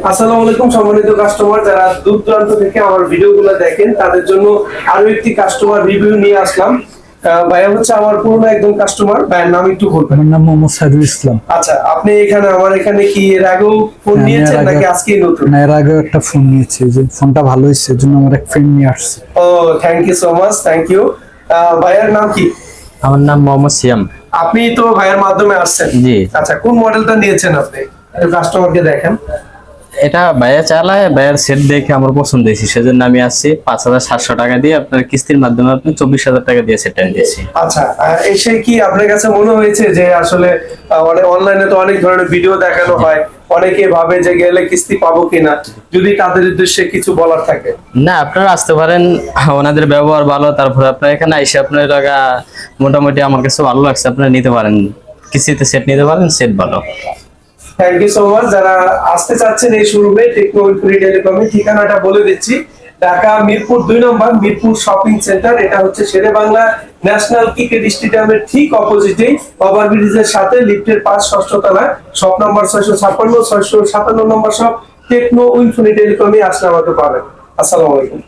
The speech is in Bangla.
আসসালামু আলাইকুম সম্মানিত কাস্টমার, যারা দূর দূরান্ত থেকে আমার ভিডিওগুলো দেখেন তাদের জন্য আরো একটি কাস্টমার রিভিউ নিয়ে আসলাম। ভাইয়া হচ্ছে আমার পুরনো একদম কাস্টমার। ভাইয়ের নাম একটু বলবেন? আমার নাম মোহাম্মদ সাইদুল ইসলাম। আচ্ছা, আপনি আমার এখানে কি এর আগেও ফোন হ্যাঁ, নিয়েছেন এর আগে- নাকি আজকেই নতুন? না, এর আগে একটা ফোন নিয়েছি, যে ফোনটা ভালো হয়েছে, এর জন্য আমার এক ফ্রেন্ড নিয়ে আসছে। ও, thank you so much, thank you. ভাইয়ার নাম কি? আমার নাম মোহাম্মদ সিয়াম। আপনি তো ভাইয়ের মাধ্যমে আসছেন? জি। আচ্ছা, কোন মডেলটা নিয়েছেন আপনি? কাস্টমারকে দেখেন। এটা ভাইয়া চালায়, ভাইয়ার সেট দেখে আমার পছন্দ হয়েছে, সেজন্য আমি আসছি। 5,700 টাকা দিয়ে আপনার কিস্তির মাধ্যমে আপনি 24,000 টাকা দিয়ে সেটটা নিয়েছি। আচ্ছা, এসে কি আপনার কাছে মনে হয়েছে যে আসলে অনলাইনে তো অনেক ধরনের ভিডিও দেখানো হয়, অনেকে ভাবে যে গেলে কিস্তি পাবো কিনা, যদি তাদের উদ্দেশ্যে কিছু বলার থাকে? না, আপনারা আসতে পারেন, ওনাদের ব্যবহার ভালো। তারপরে আপনার এখানে এসে আপনার টাকা মোটামুটি আমার কাছে ভালো লাগছে, আপনারা নিতে পারেন, কিস্তিতে সেট নিতে পারেন, সেট ভালো। Thank you so much. যারা আসতে চাচ্ছেন এই শোরুমে টেকনো উইনফিনিটি টেলিকমে, ঠিকানাটা বলে দিচ্ছি। ঢাকা মিরপুর 2 নম্বর মিরপুর শপিং সেন্টার। এটা হচ্ছে শেরে বাংলা ন্যাশনাল ক্রিকেট স্টেডিয়ামের ঠিক অপোজিটেই, ওভারব্রিজের সাথে, লিফটের 5 ষষ্ঠ তলায়, শপ নম্বর 656, 657 নম্বর শপ। টেকনো উইনফিনিটি টেলিকমে আসলে আমাকে পাবেন। আসসালামু আলাইকুম।